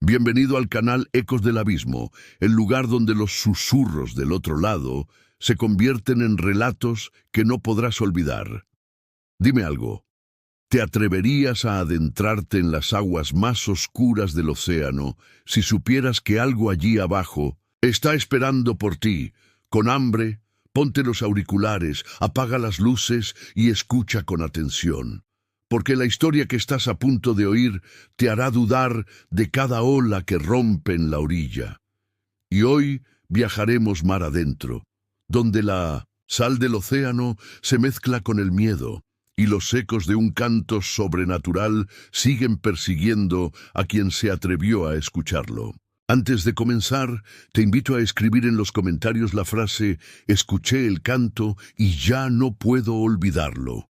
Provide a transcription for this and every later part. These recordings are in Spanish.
Bienvenido al canal Ecos del Abismo, el lugar donde los susurros del otro lado se convierten en relatos que no podrás olvidar. Dime algo, ¿te atreverías a adentrarte en las aguas más oscuras del océano si supieras que algo allí abajo está esperando por ti, con hambre? Ponte los auriculares, apaga las luces y escucha con atención, porque la historia que estás a punto de oír te hará dudar de cada ola que rompe en la orilla. Y hoy viajaremos mar adentro, donde la sal del océano se mezcla con el miedo, y los ecos de un canto sobrenatural siguen persiguiendo a quien se atrevió a escucharlo. Antes de comenzar, te invito a escribir en los comentarios la frase «Escuché el canto y ya no puedo olvidarlo».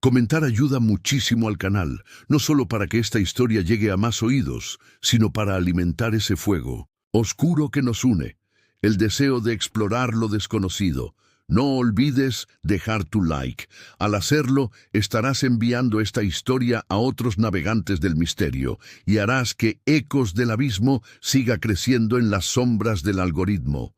Comentar ayuda muchísimo al canal, no solo para que esta historia llegue a más oídos, sino para alimentar ese fuego oscuro que nos une, el deseo de explorar lo desconocido. No olvides dejar tu like. Al hacerlo, estarás enviando esta historia a otros navegantes del misterio y harás que Ecos del Abismo siga creciendo en las sombras del algoritmo.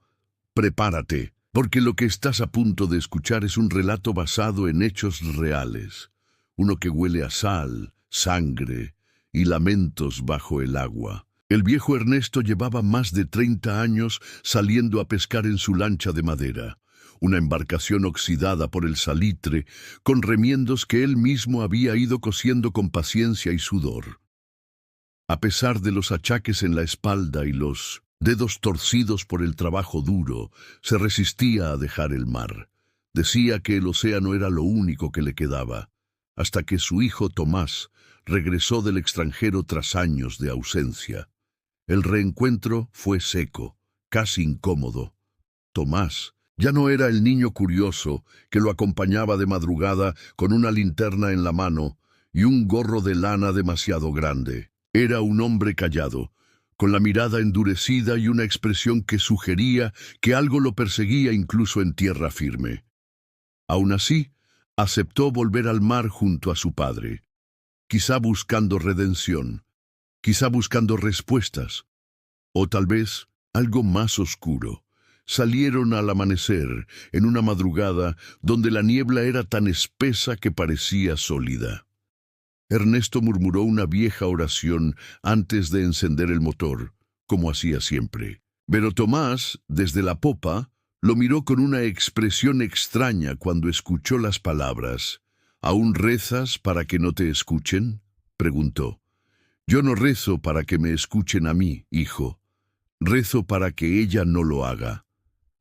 Prepárate, porque lo que estás a punto de escuchar es un relato basado en hechos reales, uno que huele a sal, sangre y lamentos bajo el agua. El viejo Ernesto llevaba más de 30 años saliendo a pescar en su lancha de madera, una embarcación oxidada por el salitre, con remiendos que él mismo había ido cosiendo con paciencia y sudor. A pesar de los achaques en la espalda y los dedos torcidos por el trabajo duro, se resistía a dejar el mar. Decía que el océano era lo único que le quedaba, hasta que su hijo Tomás regresó del extranjero tras años de ausencia. El reencuentro fue seco, casi incómodo. Tomás ya no era el niño curioso que lo acompañaba de madrugada con una linterna en la mano y un gorro de lana demasiado grande. Era un hombre callado, con la mirada endurecida y una expresión que sugería que algo lo perseguía incluso en tierra firme. Aún así, aceptó volver al mar junto a su padre, quizá buscando redención, quizá buscando respuestas, o tal vez algo más oscuro. Salieron al amanecer, en una madrugada donde la niebla era tan espesa que parecía sólida. Ernesto murmuró una vieja oración antes de encender el motor, como hacía siempre. Pero Tomás, desde la popa, lo miró con una expresión extraña cuando escuchó las palabras. «¿Aún rezas para que no te escuchen?», preguntó. «Yo no rezo para que me escuchen a mí, hijo. Rezo para que ella no lo haga».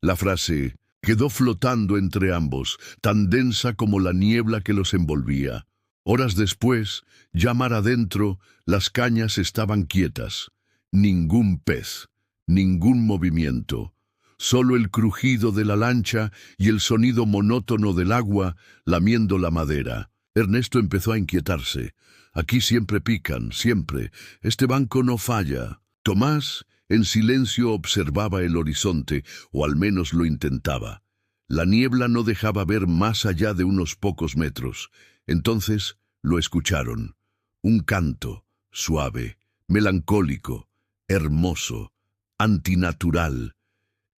La frase quedó flotando entre ambos, tan densa como la niebla que los envolvía. Horas después, ya mar adentro, las cañas estaban quietas. Ningún pez, ningún movimiento. Solo el crujido de la lancha y el sonido monótono del agua lamiendo la madera. Ernesto empezó a inquietarse. «Aquí siempre pican, siempre. Este banco no falla». Tomás, en silencio, observaba el horizonte, o al menos lo intentaba. La niebla no dejaba ver más allá de unos pocos metros. Entonces lo escucharon. Un canto, suave, melancólico, hermoso, antinatural.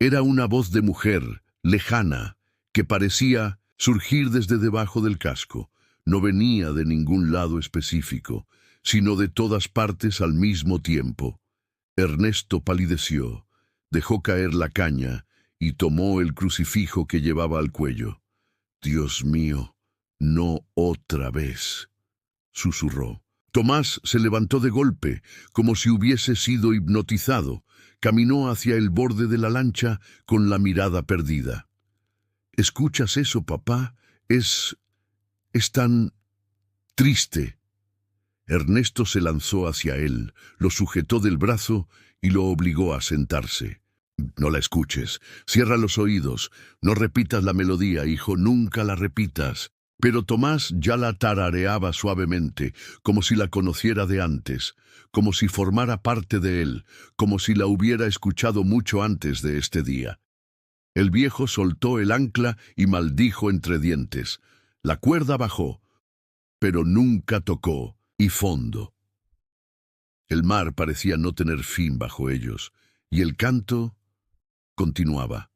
Era una voz de mujer, lejana, que parecía surgir desde debajo del casco. No venía de ningún lado específico, sino de todas partes al mismo tiempo. Ernesto palideció, dejó caer la caña y tomó el crucifijo que llevaba al cuello. «Dios mío, no otra vez», susurró. Tomás se levantó de golpe, como si hubiese sido hipnotizado. Caminó hacia el borde de la lancha con la mirada perdida. «¿Escuchas eso, papá? Es tan triste». Ernesto se lanzó hacia él, lo sujetó del brazo y lo obligó a sentarse. «No la escuches, cierra los oídos, no repitas la melodía, hijo, nunca la repitas». Pero Tomás ya la tarareaba suavemente, como si la conociera de antes, como si formara parte de él, como si la hubiera escuchado mucho antes de este día. El viejo soltó el ancla y maldijo entre dientes. La cuerda bajó, pero nunca tocó, y fondo. El mar parecía no tener fin bajo ellos, y el canto continuaba.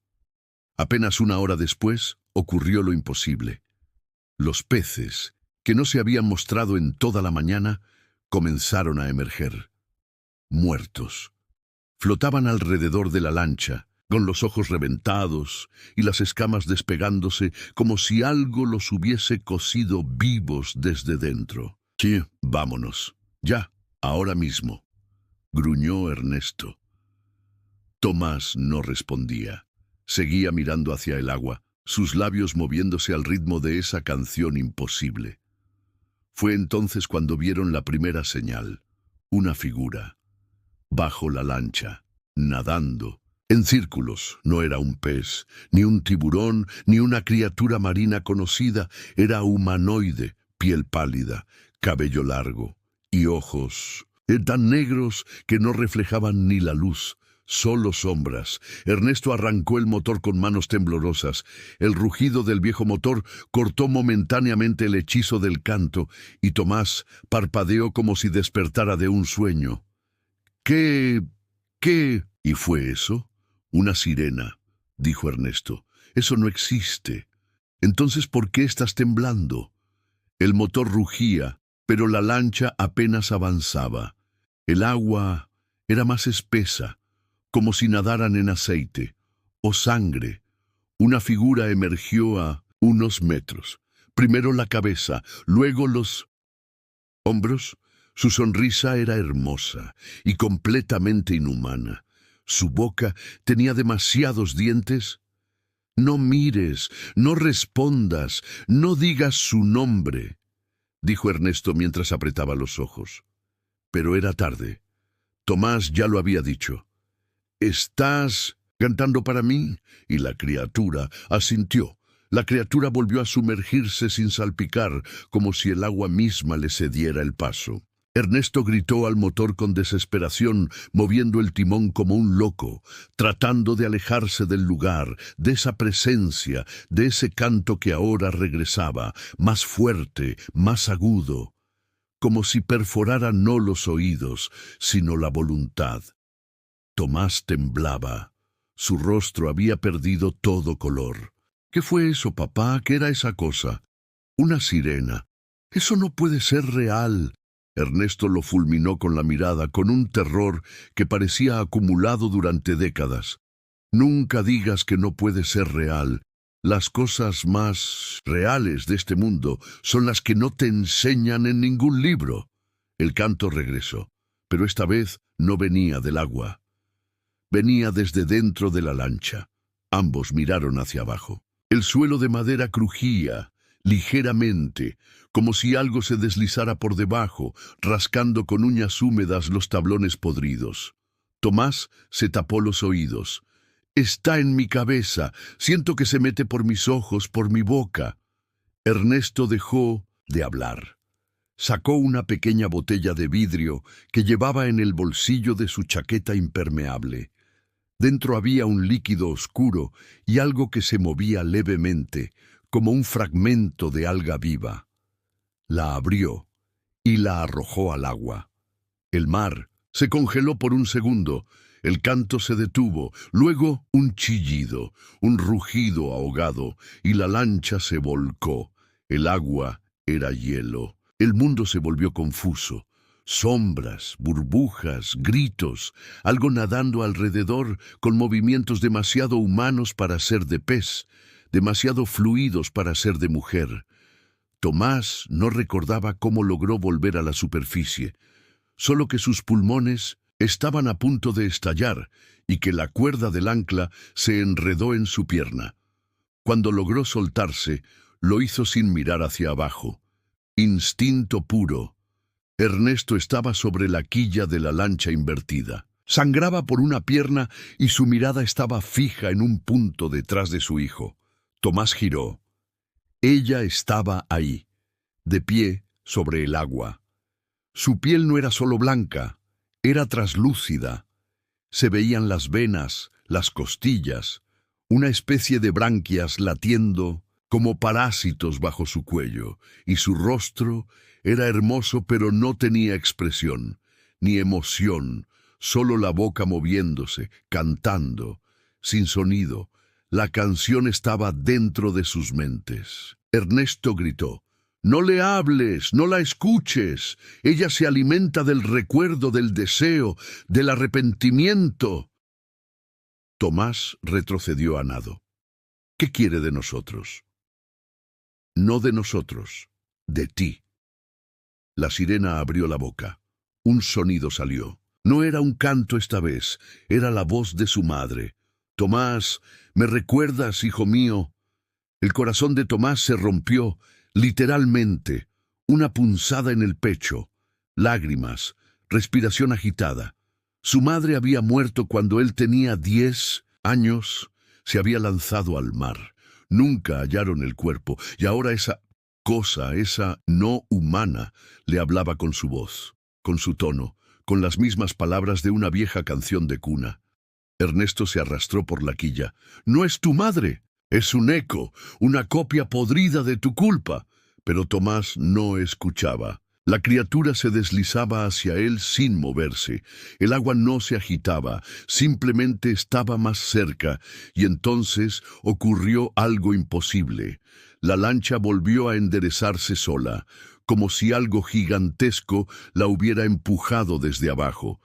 Apenas una hora después ocurrió lo imposible. Los peces, que no se habían mostrado en toda la mañana, comenzaron a emerger. Muertos. Flotaban alrededor de la lancha, con los ojos reventados y las escamas despegándose como si algo los hubiese cocido vivos desde dentro. Sí, vámonos. Ya, ahora mismo, gruñó Ernesto. Tomás no respondía. Seguía mirando hacia el agua, sus labios moviéndose al ritmo de esa canción imposible. Fue entonces cuando vieron la primera señal, una figura, bajo la lancha, nadando, en círculos. No era un pez, ni un tiburón, ni una criatura marina conocida, era humanoide, piel pálida, cabello largo y ojos tan negros que no reflejaban ni la luz, solo sombras. Ernesto arrancó el motor con manos temblorosas. El rugido del viejo motor cortó momentáneamente el hechizo del canto, y Tomás parpadeó como si despertara de un sueño. ¿Qué? ¿Y fue eso? Una sirena, dijo Ernesto. Eso no existe. Entonces, ¿por qué estás temblando? El motor rugía, pero la lancha apenas avanzaba. El agua era más espesa, como si nadaran en aceite o sangre. Una figura emergió a unos metros. Primero la cabeza, luego los hombros. Su sonrisa era hermosa y completamente inhumana. Su boca tenía demasiados dientes. No mires, no respondas, no digas su nombre, dijo Ernesto mientras apretaba los ojos. Pero era tarde. Tomás ya lo había dicho. ¿Estás cantando para mí? Y la criatura asintió. La criatura volvió a sumergirse sin salpicar, como si el agua misma le cediera el paso. Ernesto gritó al motor con desesperación, moviendo el timón como un loco, tratando de alejarse del lugar, de esa presencia, de ese canto que ahora regresaba, más fuerte, más agudo, como si perforara no los oídos, sino la voluntad. Tomás temblaba. Su rostro había perdido todo color. ¿Qué fue eso, papá? ¿Qué era esa cosa? Una sirena. Eso no puede ser real. Ernesto lo fulminó con la mirada, con un terror que parecía acumulado durante décadas. Nunca digas que no puede ser real. Las cosas más reales de este mundo son las que no te enseñan en ningún libro. El canto regresó, pero esta vez no venía del agua. Venía desde dentro de la lancha. Ambos miraron hacia abajo. El suelo de madera crujía ligeramente, como si algo se deslizara por debajo, rascando con uñas húmedas los tablones podridos. Tomás se tapó los oídos. Está en mi cabeza. Siento que se mete por mis ojos, por mi boca. Ernesto dejó de hablar. Sacó una pequeña botella de vidrio que llevaba en el bolsillo de su chaqueta impermeable. Dentro había un líquido oscuro y algo que se movía levemente, como un fragmento de alga viva. La abrió y la arrojó al agua. El mar se congeló por un segundo. El canto se detuvo, luego un chillido, un rugido ahogado, y la lancha se volcó. El agua era hielo. El mundo se volvió confuso. Sombras, burbujas, gritos, algo nadando alrededor con movimientos demasiado humanos para ser de pez, demasiado fluidos para ser de mujer. Tomás no recordaba cómo logró volver a la superficie, solo que sus pulmones estaban a punto de estallar y que la cuerda del ancla se enredó en su pierna. Cuando logró soltarse, lo hizo sin mirar hacia abajo. Instinto puro. Ernesto estaba sobre la quilla de la lancha invertida. Sangraba por una pierna y su mirada estaba fija en un punto detrás de su hijo. Tomás giró. Ella estaba ahí, de pie sobre el agua. Su piel no era solo blanca, era traslúcida. Se veían las venas, las costillas, una especie de branquias latiendo como parásitos bajo su cuello, y su rostro era hermoso pero no tenía expresión, ni emoción, solo la boca moviéndose, cantando, sin sonido. La canción estaba dentro de sus mentes. Ernesto gritó: «No le hables, no la escuches. Ella se alimenta del recuerdo, del deseo, del arrepentimiento». Tomás retrocedió a nado. «¿Qué quiere de nosotros?» «No de nosotros, de ti». La sirena abrió la boca. Un sonido salió. No era un canto esta vez, era la voz de su madre. «Tomás, ¿me recuerdas, hijo mío?» El corazón de Tomás se rompió, literalmente. Una punzada en el pecho, lágrimas, respiración agitada. Su madre había muerto cuando él tenía 10 años. Se había lanzado al mar. Nunca hallaron el cuerpo, y ahora esa cosa, esa no humana, le hablaba con su voz, con su tono, con las mismas palabras de una vieja canción de cuna. Ernesto se arrastró por la quilla. «No es tu madre, es un eco, una copia podrida de tu culpa». Pero Tomás no escuchaba. La criatura se deslizaba hacia él sin moverse. El agua no se agitaba, simplemente estaba más cerca, y entonces ocurrió algo imposible. La lancha volvió a enderezarse sola, como si algo gigantesco la hubiera empujado desde abajo.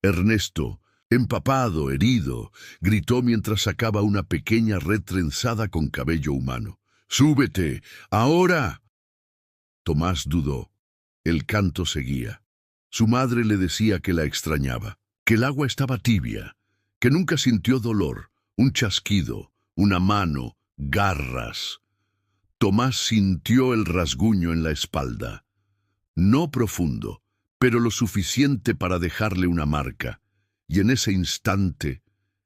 Ernesto, empapado, herido, gritó mientras sacaba una pequeña red trenzada con cabello humano. «¡Súbete! ¡Ahora!». Tomás dudó. El canto seguía. Su madre le decía que la extrañaba, que el agua estaba tibia, que nunca sintió dolor, un chasquido, una mano, garras. Tomás sintió el rasguño en la espalda. No profundo, pero lo suficiente para dejarle una marca. Y en ese instante,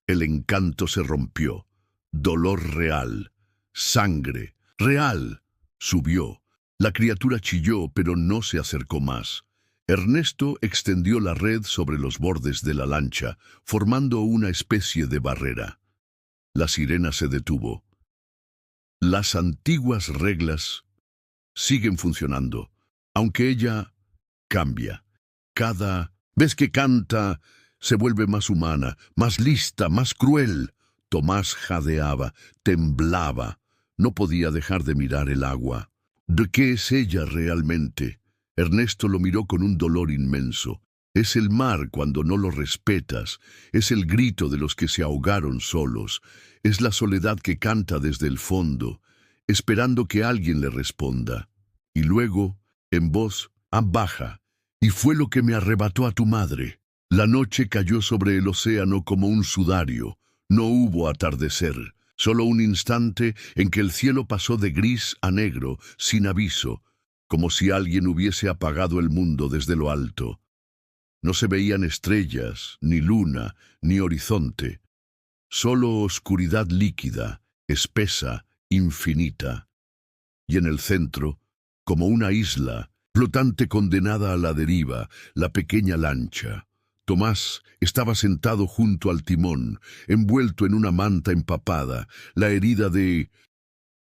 el encanto se rompió. Dolor real, sangre, real. Subió. La criatura chilló, pero no se acercó más. Ernesto extendió la red sobre los bordes de la lancha, formando una especie de barrera. La sirena se detuvo. Las antiguas reglas siguen funcionando, aunque ella cambia. Cada vez que canta, se vuelve más humana, más lista, más cruel. Tomás jadeaba, temblaba. No podía dejar de mirar el agua. ¿De qué es ella realmente? Ernesto lo miró con un dolor inmenso. Es el mar cuando no lo respetas, es el grito de los que se ahogaron solos, es la soledad que canta desde el fondo, esperando que alguien le responda. Y luego, en voz baja: «Y fue lo que me arrebató a tu madre». La noche cayó sobre el océano como un sudario. No hubo atardecer. Solo un instante en que el cielo pasó de gris a negro, sin aviso, como si alguien hubiese apagado el mundo desde lo alto. No se veían estrellas, ni luna, ni horizonte. Solo oscuridad líquida, espesa, infinita. Y en el centro, como una isla, flotante condenada a la deriva, la pequeña lancha. Tomás estaba sentado junto al timón, envuelto en una manta empapada, la herida de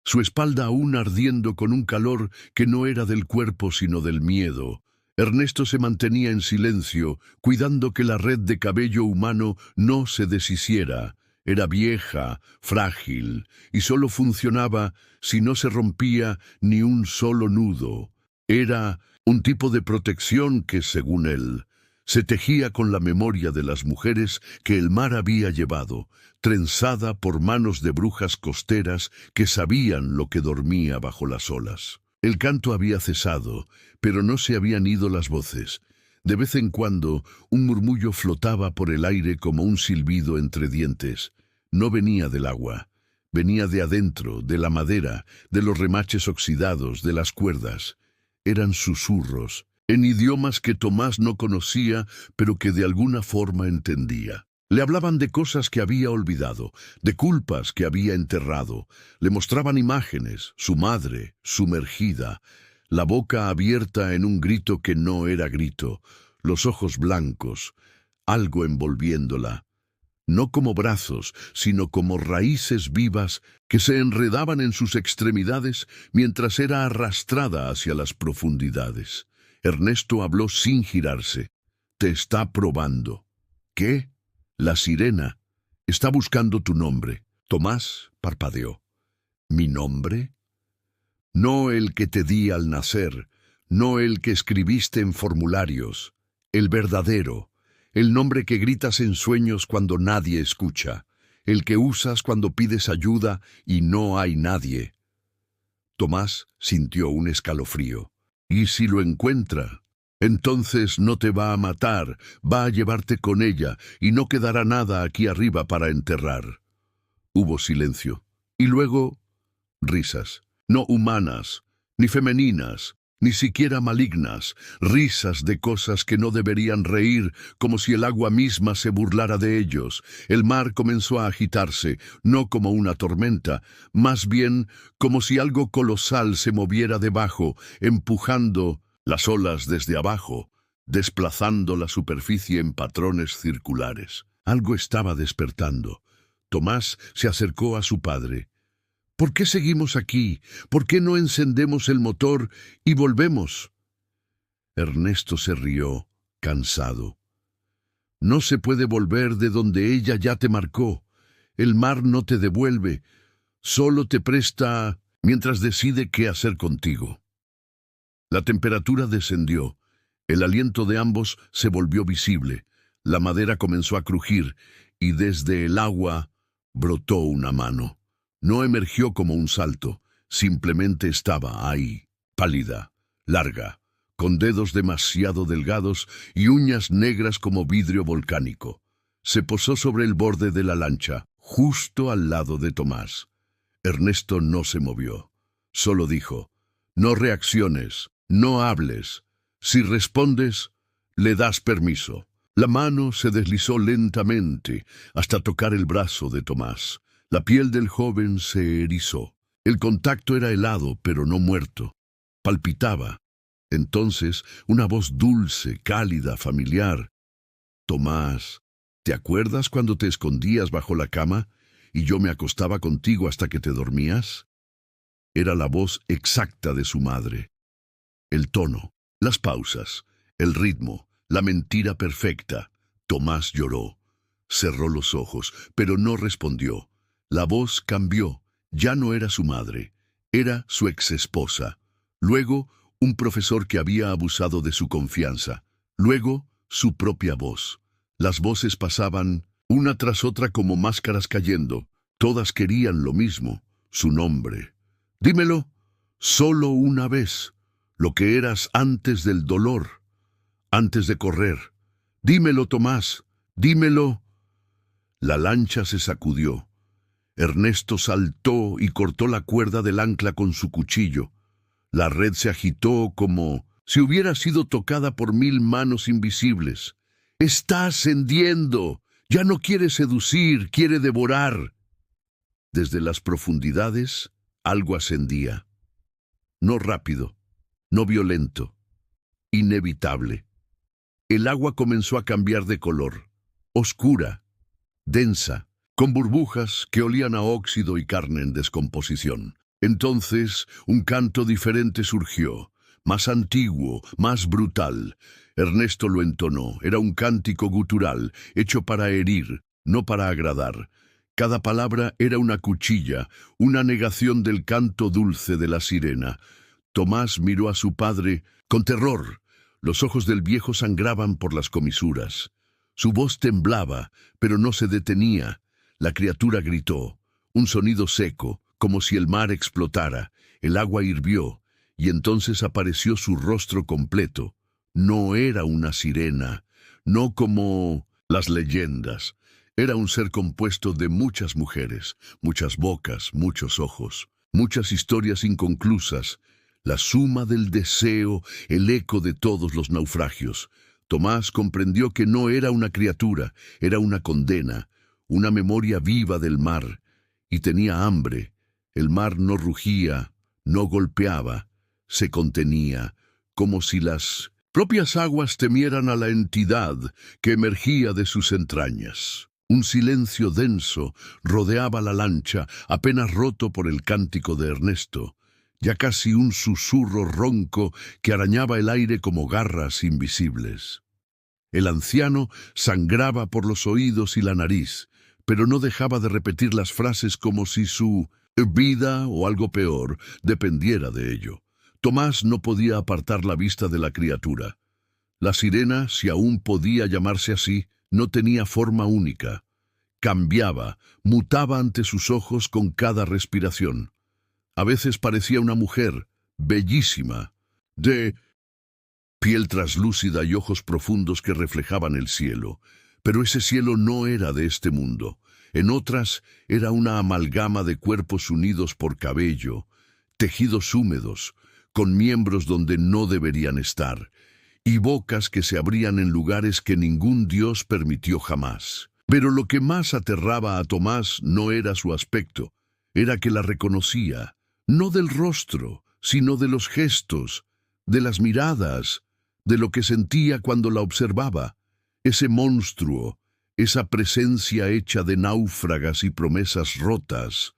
su espalda aún ardiendo con un calor que no era del cuerpo sino del miedo. Ernesto se mantenía en silencio, cuidando que la red de cabello humano no se deshiciera. Era vieja, frágil, y solo funcionaba si no se rompía ni un solo nudo. Era un tipo de protección que, según él, se tejía con la memoria de las mujeres que el mar había llevado, trenzada por manos de brujas costeras que sabían lo que dormía bajo las olas. El canto había cesado, pero no se habían ido las voces. De vez en cuando, un murmullo flotaba por el aire como un silbido entre dientes. No venía del agua, venía de adentro, de la madera, de los remaches oxidados, de las cuerdas. Eran susurros, en idiomas que Tomás no conocía, pero que de alguna forma entendía. Le hablaban de cosas que había olvidado, de culpas que había enterrado. Le mostraban imágenes, su madre, sumergida, la boca abierta en un grito que no era grito, los ojos blancos, algo envolviéndola. No como brazos, sino como raíces vivas que se enredaban en sus extremidades mientras era arrastrada hacia las profundidades. Ernesto habló sin girarse. te está probando. ¿Qué? La sirena está buscando tu nombre. Tomás parpadeó. ¿Mi nombre? No el que te di al nacer, no el que escribiste en formularios, el verdadero, el nombre que gritas en sueños cuando nadie escucha, el que usas cuando pides ayuda y no hay nadie. Tomás sintió un escalofrío. ¿Y si lo encuentra? Entonces no te va a matar, va a llevarte con ella y no quedará nada aquí arriba para enterrar. Hubo silencio. Y luego, risas. No humanas, ni femeninas, ni siquiera malignas, risas de cosas que no deberían reír, como si el agua misma se burlara de ellos. El mar comenzó a agitarse, no como una tormenta, más bien como si algo colosal se moviera debajo, empujando las olas desde abajo, desplazando la superficie en patrones circulares. Algo estaba despertando. Tomás se acercó a su padre. ¿Por qué seguimos aquí? ¿Por qué no encendemos el motor y volvemos? Ernesto se rió, cansado. No se puede volver de donde ella ya te marcó. El mar no te devuelve, solo te presta mientras decide qué hacer contigo. La temperatura descendió, el aliento de ambos se volvió visible, la madera comenzó a crujir y desde el agua brotó una mano. No emergió como un salto, simplemente estaba ahí, pálida, larga, con dedos demasiado delgados y uñas negras como vidrio volcánico. Se posó sobre el borde de la lancha, justo al lado de Tomás. Ernesto no se movió, solo dijo, no reacciones, no hables. Si respondes, le das permiso. La mano se deslizó lentamente hasta tocar el brazo de Tomás. La piel del joven se erizó. El contacto era helado, pero no muerto. Palpitaba. Entonces, una voz dulce, cálida, familiar. Tomás, ¿te acuerdas cuando te escondías bajo la cama y yo me acostaba contigo hasta que te dormías? Era la voz exacta de su madre. El tono, las pausas, el ritmo, la mentira perfecta. Tomás lloró. Cerró los ojos, pero no respondió. La voz cambió. Ya no era su madre. Era su exesposa. Luego, un profesor que había abusado de su confianza. Luego, su propia voz. Las voces pasaban, una tras otra como máscaras cayendo. Todas querían lo mismo, su nombre. Dímelo, solo una vez, lo que eras antes del dolor, antes de correr. Dímelo, Tomás, dímelo. La lancha se sacudió. Ernesto saltó y cortó la cuerda del ancla con su cuchillo. La red se agitó como si hubiera sido tocada por 1000 manos invisibles. ¡Está ascendiendo! Ya no quiere seducir, quiere devorar. Desde las profundidades, algo ascendía. No rápido, no violento, inevitable. El agua comenzó a cambiar de color, oscura, densa, con burbujas que olían a óxido y carne en descomposición. Entonces, un canto diferente surgió, más antiguo, más brutal. Ernesto lo entonó. Era un cántico gutural, hecho para herir, no para agradar. Cada palabra era una cuchilla, una negación del canto dulce de la sirena. Tomás miró a su padre con terror. Los ojos del viejo sangraban por las comisuras. Su voz temblaba, pero no se detenía. La criatura gritó, un sonido seco, como si el mar explotara. El agua hirvió, y entonces apareció su rostro completo. No era una sirena, no como las leyendas. Era un ser compuesto de muchas mujeres, muchas bocas, muchos ojos, muchas historias inconclusas, la suma del deseo, el eco de todos los naufragios. Tomás comprendió que no era una criatura, era una condena, una memoria viva del mar, y tenía hambre. El mar no rugía, no golpeaba, se contenía, como si las propias aguas temieran a la entidad que emergía de sus entrañas. Un silencio denso rodeaba la lancha, apenas roto por el cántico de Ernesto, ya casi un susurro ronco que arañaba el aire como garras invisibles. El anciano sangraba por los oídos y la nariz, pero no dejaba de repetir las frases como si su vida o algo peor dependiera de ello. Tomás no podía apartar la vista de la criatura. La sirena, si aún podía llamarse así, no tenía forma única. Cambiaba, mutaba ante sus ojos con cada respiración. A veces parecía una mujer, bellísima, de piel traslúcida y ojos profundos que reflejaban el cielo. Pero ese cielo no era de este mundo. En otras era una amalgama de cuerpos unidos por cabello, tejidos húmedos, con miembros donde no deberían estar, y bocas que se abrían en lugares que ningún dios permitió jamás. Pero lo que más aterraba a Tomás no era su aspecto, era que la reconocía, no del rostro, sino de los gestos, de las miradas, de lo que sentía cuando la observaba. Ese monstruo, esa presencia hecha de náufragas y promesas rotas,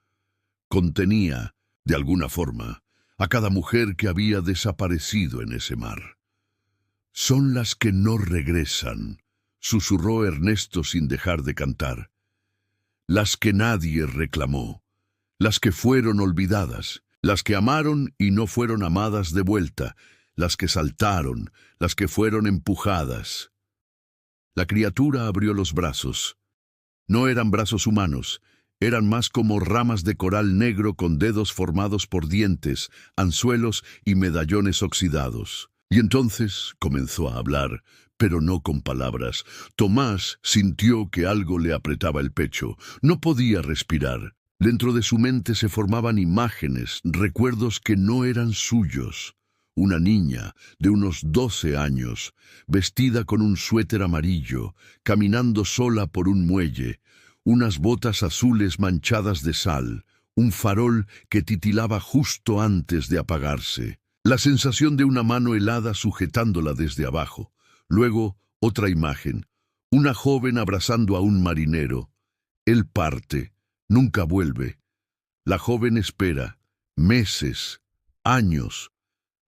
contenía, de alguna forma, a cada mujer que había desaparecido en ese mar. «Son las que no regresan», susurró Ernesto sin dejar de cantar. «Las que nadie reclamó, las que fueron olvidadas, las que amaron y no fueron amadas de vuelta, las que saltaron, las que fueron empujadas». La criatura abrió los brazos. No eran brazos humanos, eran más como ramas de coral negro con dedos formados por dientes, anzuelos y medallones oxidados. Y entonces comenzó a hablar, pero no con palabras. Tomás sintió que algo le apretaba el pecho. No podía respirar. Dentro de su mente se formaban imágenes, recuerdos que no eran suyos. Una niña de unos 12 años, vestida con un suéter amarillo, caminando sola por un muelle, unas botas azules manchadas de sal, un farol que titilaba justo antes de apagarse. La sensación de una mano helada sujetándola desde abajo. Luego, otra imagen. Una joven abrazando a un marinero. Él parte, nunca vuelve. La joven espera, meses, años,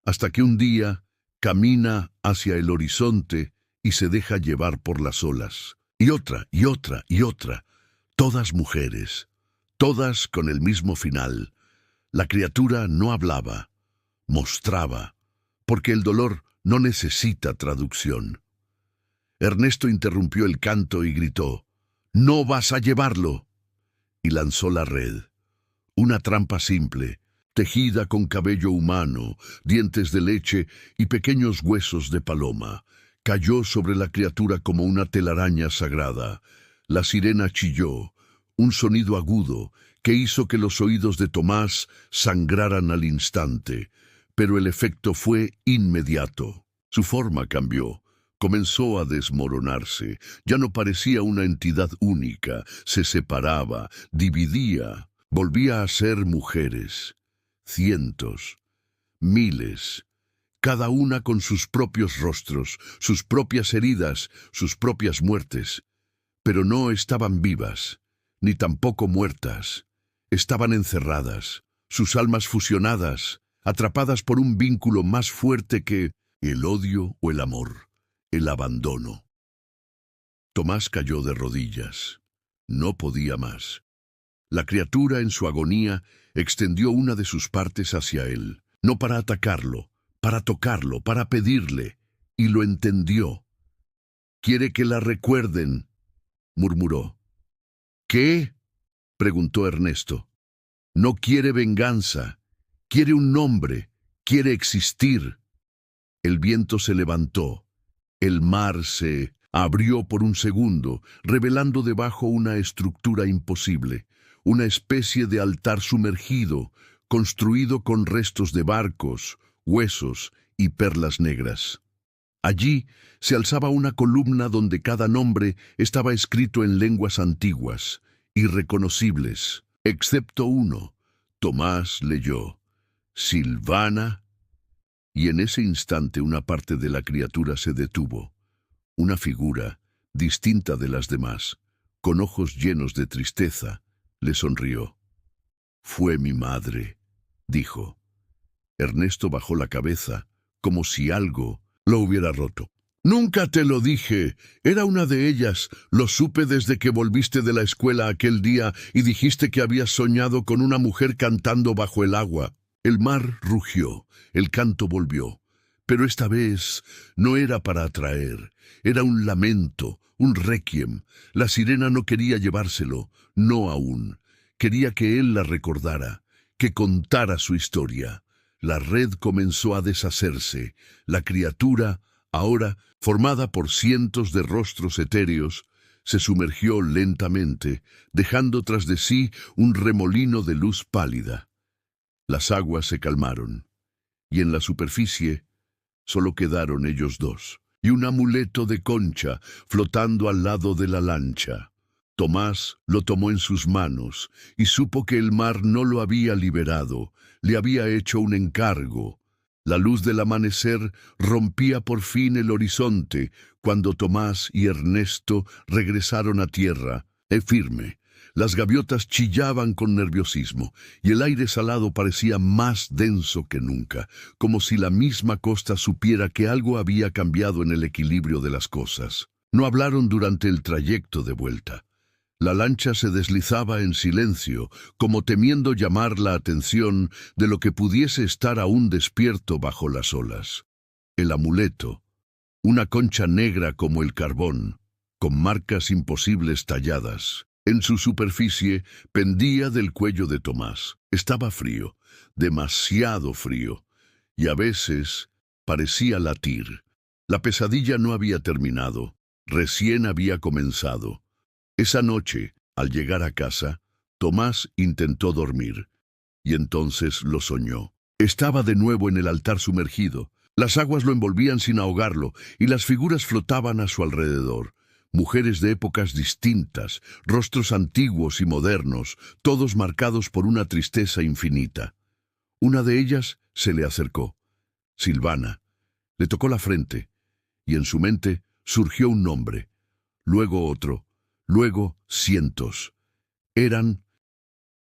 hasta que un día camina hacia el horizonte y se deja llevar por las olas. Y otra, y otra, y otra. Todas mujeres, todas con el mismo final. La criatura no hablaba, mostraba, porque el dolor no necesita traducción. Ernesto interrumpió el canto y gritó: «¡No vas a llevarlo!» Y lanzó la red. Una trampa simple, tejida con cabello humano, dientes de leche y pequeños huesos de paloma. Cayó sobre la criatura como una telaraña sagrada. La sirena chilló, un sonido agudo que hizo que los oídos de Tomás sangraran al instante. Pero el efecto fue inmediato. Su forma cambió. Comenzó a desmoronarse. Ya no parecía una entidad única. Se separaba, dividía. Volvía a ser mujeres. Cientos, miles, cada una con sus propios rostros, sus propias heridas, sus propias muertes. Pero no estaban vivas, ni tampoco muertas. Estaban encerradas, sus almas fusionadas, atrapadas por un vínculo más fuerte que el odio o el amor, el abandono. Tomás cayó de rodillas. No podía más. La criatura, en su agonía, extendió una de sus partes hacia él, no para atacarlo, para tocarlo, para pedirle, y lo entendió. «Quiere que la recuerden», murmuró. «¿Qué?», preguntó Ernesto. «No quiere venganza, quiere un nombre, quiere existir». El viento se levantó, el mar se abrió por un segundo, revelando debajo una estructura imposible. Una especie de altar sumergido, construido con restos de barcos, huesos y perlas negras. Allí se alzaba una columna donde cada nombre estaba escrito en lenguas antiguas, irreconocibles, excepto uno. Tomás leyó: «Silvana», y en ese instante una parte de la criatura se detuvo. Una figura, distinta de las demás, con ojos llenos de tristeza, le sonrió. «Fue mi madre», dijo. Ernesto bajó la cabeza, como si algo lo hubiera roto. Nunca te lo dije. Era una de ellas. Lo supe desde que volviste de la escuela aquel día y dijiste que habías soñado con una mujer cantando bajo el agua. El mar rugió, el canto volvió. Pero esta vez no era para atraer. Era un lamento, un requiem. La sirena no quería llevárselo, no aún. Quería que él la recordara, que contara su historia. La red comenzó a deshacerse. La criatura, ahora formada por cientos de rostros etéreos, se sumergió lentamente, dejando tras de sí un remolino de luz pálida. Las aguas se calmaron, y en la superficie solo quedaron ellos dos, y un amuleto de concha flotando al lado de la lancha. Tomás lo tomó en sus manos, y supo que el mar no lo había liberado, le había hecho un encargo. La luz del amanecer rompía por fin el horizonte cuando Tomás y Ernesto regresaron a tierra, firme. Las gaviotas chillaban con nerviosismo y el aire salado parecía más denso que nunca, como si la misma costa supiera que algo había cambiado en el equilibrio de las cosas. No hablaron durante el trayecto de vuelta. La lancha se deslizaba en silencio, como temiendo llamar la atención de lo que pudiese estar aún despierto bajo las olas. El amuleto, una concha negra como el carbón, con marcas imposibles talladas. En su superficie pendía del cuello de Tomás. Estaba frío, demasiado frío, y a veces parecía latir. La pesadilla no había terminado, recién había comenzado. Esa noche, al llegar a casa, Tomás intentó dormir, y entonces lo soñó. Estaba de nuevo en el altar sumergido. Las aguas lo envolvían sin ahogarlo, y las figuras flotaban a su alrededor. Mujeres de épocas distintas, rostros antiguos y modernos, todos marcados por una tristeza infinita. Una de ellas se le acercó. Silvana. Le tocó la frente, y en su mente surgió un nombre, luego otro, luego cientos. Eran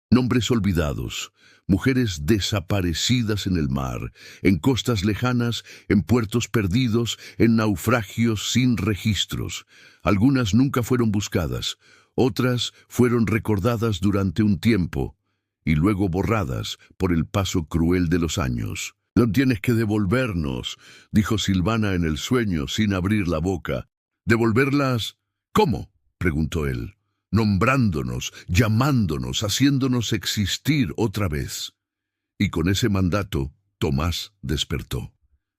nombres olvidados, mujeres desaparecidas en el mar, en costas lejanas, en puertos perdidos, en naufragios sin registros. Algunas nunca fueron buscadas, otras fueron recordadas durante un tiempo y luego borradas por el paso cruel de los años. «No tienes que devolvernos», dijo Silvana en el sueño sin abrir la boca. «¿Devolverlas? ¿Cómo?», preguntó él. «Nombrándonos, llamándonos, haciéndonos existir otra vez». Y con ese mandato, Tomás despertó.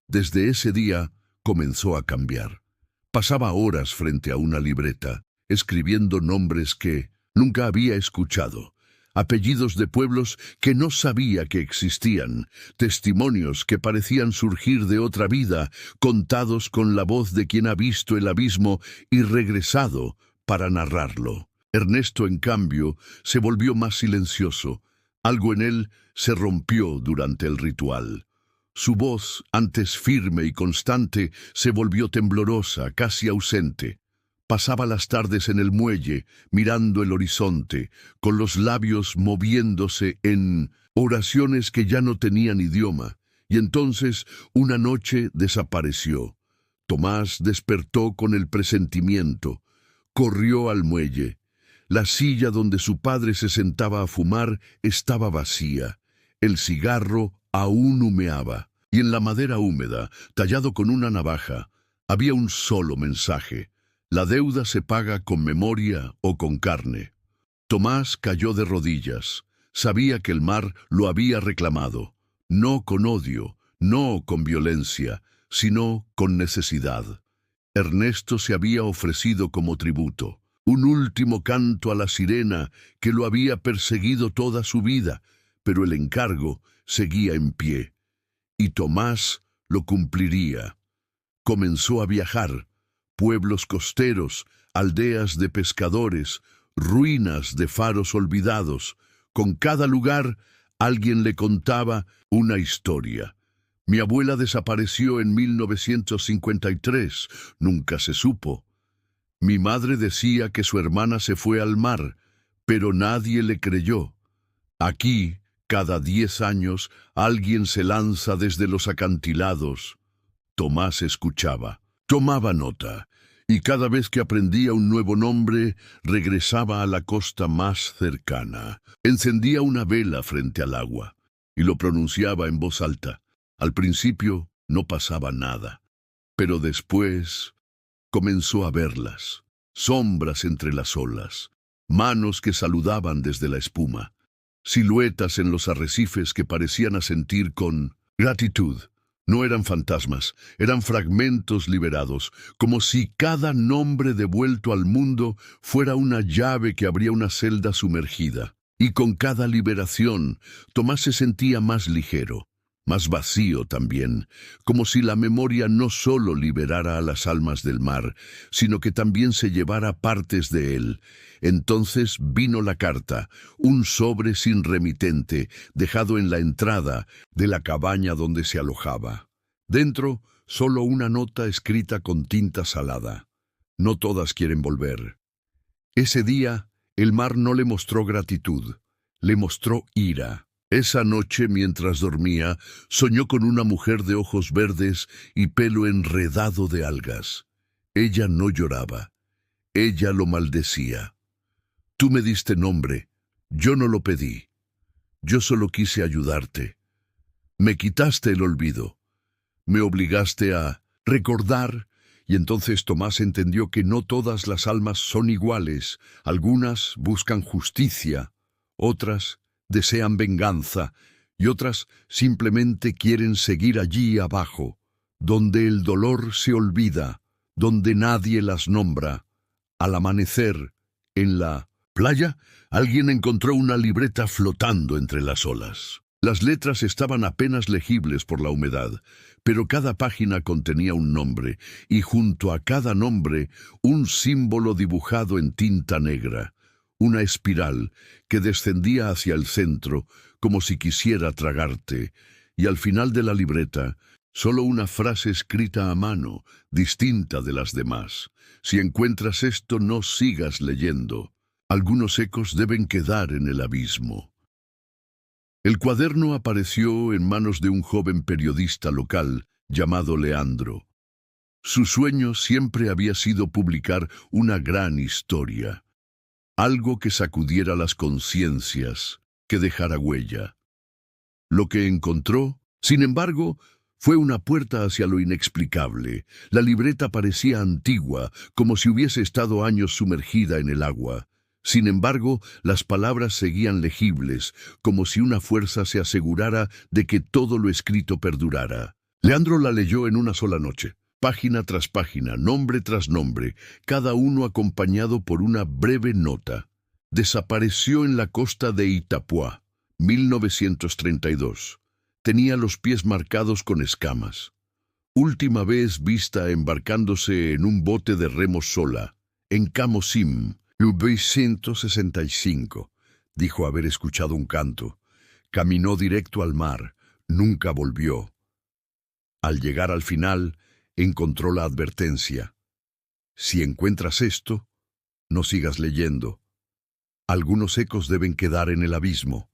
Desde ese día comenzó a cambiar. Pasaba horas frente a una libreta, escribiendo nombres que nunca había escuchado, apellidos de pueblos que no sabía que existían, testimonios que parecían surgir de otra vida, contados con la voz de quien ha visto el abismo y regresado para narrarlo. Ernesto, en cambio, se volvió más silencioso. Algo en él se rompió durante el ritual. Su voz, antes firme y constante, se volvió temblorosa, casi ausente. Pasaba las tardes en el muelle, mirando el horizonte, con los labios moviéndose en oraciones que ya no tenían idioma, y entonces una noche desapareció. Tomás despertó con el presentimiento. Corrió al muelle. La silla donde su padre se sentaba a fumar estaba vacía. El cigarro aún humeaba, y en la madera húmeda, tallado con una navaja, había un solo mensaje: la deuda se paga con memoria o con carne. Tomás cayó de rodillas. Sabía que el mar lo había reclamado, no con odio, no con violencia, sino con necesidad. Ernesto se había ofrecido como tributo, un último canto a la sirena que lo había perseguido toda su vida, pero el encargo seguía en pie, y Tomás lo cumpliría. Comenzó a viajar, pueblos costeros, aldeas de pescadores, ruinas de faros olvidados. Con cada lugar alguien le contaba una historia. Mi abuela desapareció en 1953, nunca se supo. Mi madre decía que su hermana se fue al mar, pero nadie le creyó. Aquí, cada 10 años, alguien se lanza desde los acantilados. Tomás escuchaba. Tomaba nota, y cada vez que aprendía un nuevo nombre, regresaba a la costa más cercana. Encendía una vela frente al agua, y lo pronunciaba en voz alta. Al principio no pasaba nada, pero después comenzó a verlas, sombras entre las olas, manos que saludaban desde la espuma, siluetas en los arrecifes que parecían asentir con gratitud. No eran fantasmas, eran fragmentos liberados, como si cada nombre devuelto al mundo fuera una llave que abría una celda sumergida. Y con cada liberación, Tomás se sentía más ligero, más vacío también, como si la memoria no solo liberara a las almas del mar, sino que también se llevara partes de él. Entonces vino la carta, un sobre sin remitente, dejado en la entrada de la cabaña donde se alojaba. Dentro, solo una nota escrita con tinta salada. No todas quieren volver. Ese día, el mar no le mostró gratitud, le mostró ira. Esa noche, mientras dormía, soñó con una mujer de ojos verdes y pelo enredado de algas. Ella no lloraba, ella lo maldecía. Tú me diste nombre, yo no lo pedí. Yo solo quise ayudarte. Me quitaste el olvido, me obligaste a recordar, y entonces Tomás entendió que no todas las almas son iguales. Algunas buscan justicia, otras desean venganza, y otras simplemente quieren seguir allí abajo, donde el dolor se olvida, donde nadie las nombra. Al amanecer, en la playa, alguien encontró una libreta flotando entre las olas. Las letras estaban apenas legibles por la humedad, pero cada página contenía un nombre, y junto a cada nombre un símbolo dibujado en tinta negra. Una espiral que descendía hacia el centro como si quisiera tragarte, y al final de la libreta, solo una frase escrita a mano, distinta de las demás. Si encuentras esto, no sigas leyendo. Algunos ecos deben quedar en el abismo. El cuaderno apareció en manos de un joven periodista local llamado Leandro. Su sueño siempre había sido publicar una gran historia. Algo que sacudiera las conciencias, que dejara huella. Lo que encontró, sin embargo, fue una puerta hacia lo inexplicable. La libreta parecía antigua, como si hubiese estado años sumergida en el agua. Sin embargo, las palabras seguían legibles, como si una fuerza se asegurara de que todo lo escrito perdurara. Leandro la leyó en una sola noche. Página tras página, nombre tras nombre, cada uno acompañado por una breve nota. Desapareció en la costa de Itapuá, 1932. Tenía los pies marcados con escamas. Última vez vista embarcándose en un bote de remos sola, en Camosim, 1965. Dijo haber escuchado un canto. Caminó directo al mar, nunca volvió. Al llegar al final, encontró la advertencia. Si encuentras esto, no sigas leyendo. Algunos ecos deben quedar en el abismo.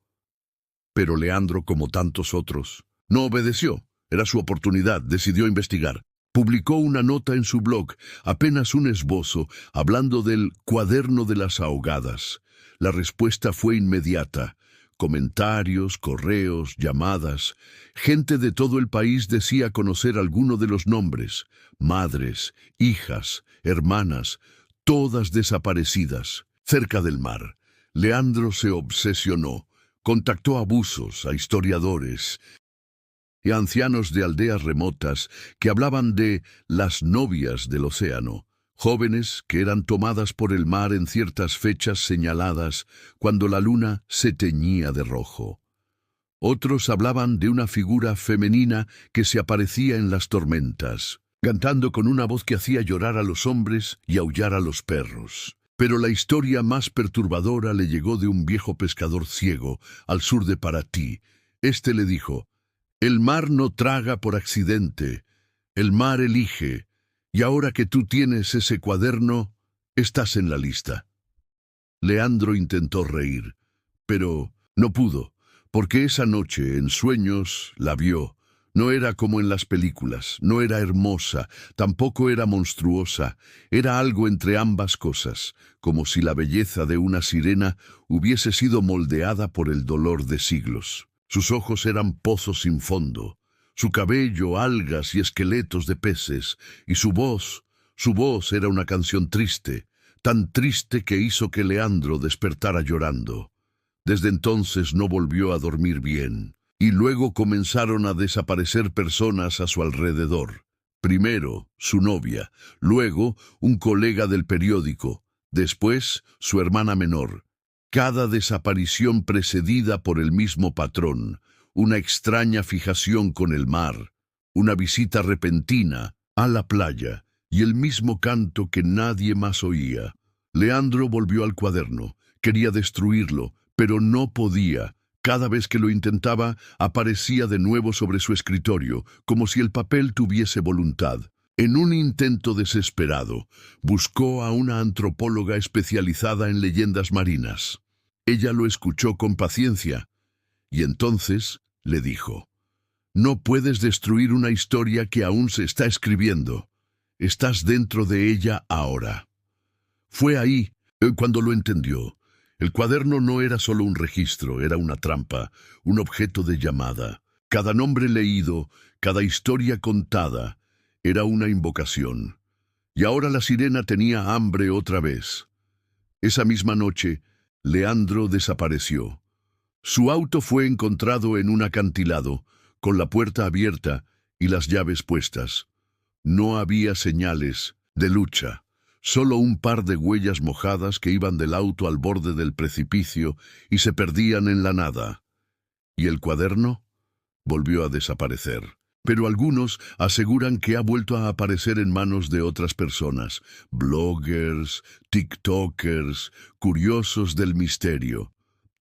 Pero Leandro, como tantos otros, no obedeció. Era su oportunidad, decidió investigar. Publicó una nota en su blog, apenas un esbozo, hablando del cuaderno de las ahogadas. La respuesta fue inmediata. Comentarios, correos, llamadas. Gente de todo el país decía conocer alguno de los nombres. Madres, hijas, hermanas, todas desaparecidas, cerca del mar. Leandro se obsesionó. Contactó a buzos, a historiadores y a ancianos de aldeas remotas que hablaban de las novias del océano. Jóvenes que eran tomadas por el mar en ciertas fechas señaladas cuando la luna se teñía de rojo. Otros hablaban de una figura femenina que se aparecía en las tormentas, cantando con una voz que hacía llorar a los hombres y aullar a los perros. Pero la historia más perturbadora le llegó de un viejo pescador ciego al sur de Paraty. Este le dijo: «El mar no traga por accidente, el mar elige. Y ahora que tú tienes ese cuaderno, estás en la lista». Leandro intentó reír, pero no pudo, porque esa noche, en sueños, la vio, No era como en las películas, no era hermosa, tampoco era monstruosa, era algo entre ambas cosas, como si la belleza de una sirena hubiese sido moldeada por el dolor de siglos. Sus ojos eran pozos sin fondo, su cabello algas y esqueletos de peces, y su voz era una canción triste, tan triste que hizo que Leandro despertara llorando. Desde entonces no volvió a dormir bien. Y luego comenzaron a desaparecer personas a su alrededor. Primero, su novia, luego, un colega del periódico, después, su hermana menor. Cada desaparición precedida por el mismo patrón, una extraña fijación con el mar, una visita repentina a la playa y el mismo canto que nadie más oía. Leandro volvió al cuaderno, quería destruirlo, pero no podía. Cada vez que lo intentaba, aparecía de nuevo sobre su escritorio, como si el papel tuviese voluntad. En un intento desesperado, buscó a una antropóloga especializada en leyendas marinas. Ella lo escuchó con paciencia, y entonces le dijo: «No puedes destruir una historia que aún se está escribiendo. Estás dentro de ella ahora». Fue ahí cuando lo entendió. El cuaderno no era solo un registro, era una trampa, un objeto de llamada. Cada nombre leído, cada historia contada, era una invocación. Y ahora la sirena tenía hambre otra vez. Esa misma noche, Leandro desapareció. Su auto fue encontrado en un acantilado, con la puerta abierta y las llaves puestas. No había señales de lucha. Solo un par de huellas mojadas que iban del auto al borde del precipicio y se perdían en la nada. ¿Y el cuaderno? Volvió a desaparecer. Pero algunos aseguran que ha vuelto a aparecer en manos de otras personas, bloggers, tiktokers, curiosos del misterio.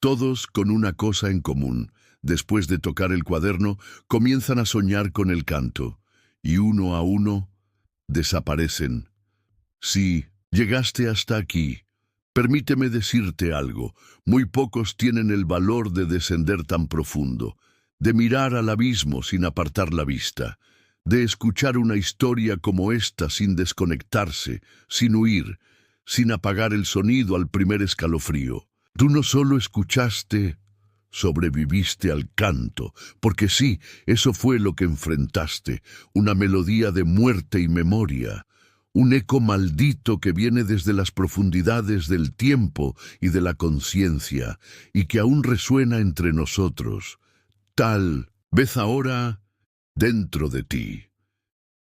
Todos con una cosa en común: después de tocar el cuaderno, comienzan a soñar con el canto, y uno a uno desaparecen. Si llegaste hasta aquí, permíteme decirte algo: muy pocos tienen el valor de descender tan profundo, de mirar al abismo sin apartar la vista, de escuchar una historia como esta sin desconectarse, sin huir, sin apagar el sonido al primer escalofrío. Tú no solo escuchaste, sobreviviste al canto, porque sí, eso fue lo que enfrentaste, una melodía de muerte y memoria. Un eco maldito que viene desde las profundidades del tiempo y de la conciencia, y que aún resuena entre nosotros. Tal vez ahora dentro de ti.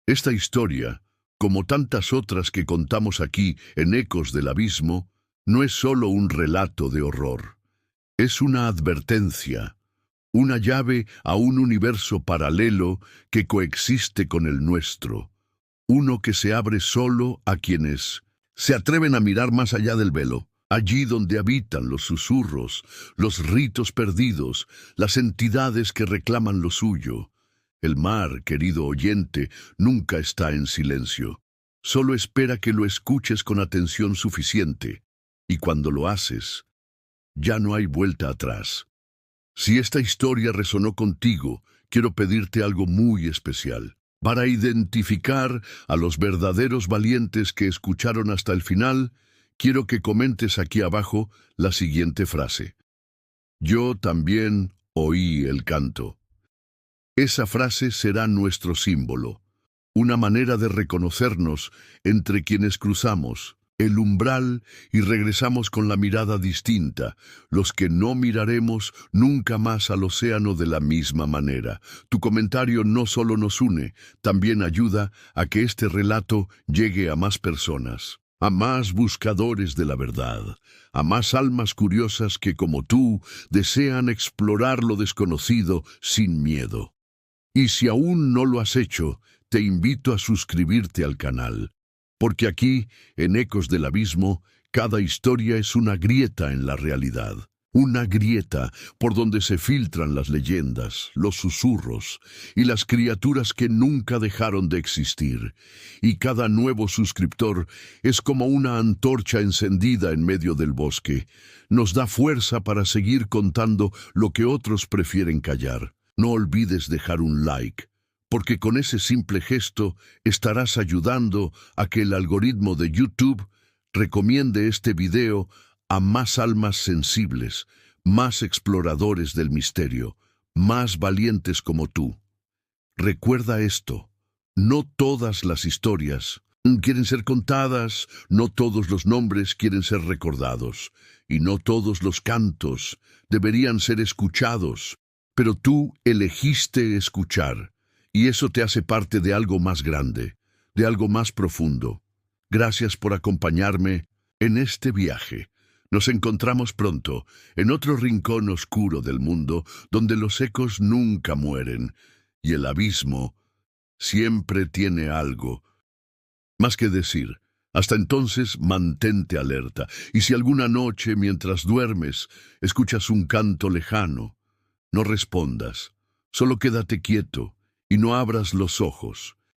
Esta historia, como tantas otras que contamos aquí en Ecos del Abismo, no es solo un relato de horror. Es una advertencia, una llave a un universo paralelo que coexiste con el nuestro. Uno que se abre solo a quienes se atreven a mirar más allá del velo, allí donde habitan los susurros, los ritos perdidos, las entidades que reclaman lo suyo. El mar, querido oyente, nunca está en silencio. Solo espera que lo escuches con atención suficiente, y cuando lo haces, ya no hay vuelta atrás. Si esta historia resonó contigo, quiero pedirte algo muy especial. Para identificar a los verdaderos valientes que escucharon hasta el final, quiero que comentes aquí abajo la siguiente frase: «Yo también oí el canto». Esa frase será nuestro símbolo, una manera de reconocernos entre quienes cruzamos el umbral y regresamos con la mirada distinta, los que no miraremos nunca más al océano de la misma manera. Tu comentario no solo nos une, también ayuda a que este relato llegue a más personas, a más buscadores de la verdad, a más almas curiosas que, como tú, desean explorar lo desconocido sin miedo. Y si aún no lo has hecho, te invito a suscribirte al canal. Porque aquí, en Ecos del Abismo, cada historia es una grieta en la realidad. Una grieta por donde se filtran las leyendas, los susurros y las criaturas que nunca dejaron de existir. Y cada nuevo suscriptor es como una antorcha encendida en medio del bosque. Nos da fuerza para seguir contando lo que otros prefieren callar. No olvides dejar un like, porque con ese simple gesto estarás ayudando a que el algoritmo de YouTube recomiende este video a más almas sensibles, más exploradores del misterio, más valientes como tú. Recuerda esto, no todas las historias quieren ser contadas, no todos los nombres quieren ser recordados, y no todos los cantos deberían ser escuchados, pero tú elegiste escuchar, y eso te hace parte de algo más grande, de algo más profundo. Gracias por acompañarme en este viaje. Nos encontramos pronto en otro rincón oscuro del mundo donde los ecos nunca mueren y el abismo siempre tiene algo más que decir. Hasta entonces, mantente alerta, y si alguna noche, mientras duermes, escuchas un canto lejano, no respondas, solo quédate quieto y no abras los ojos.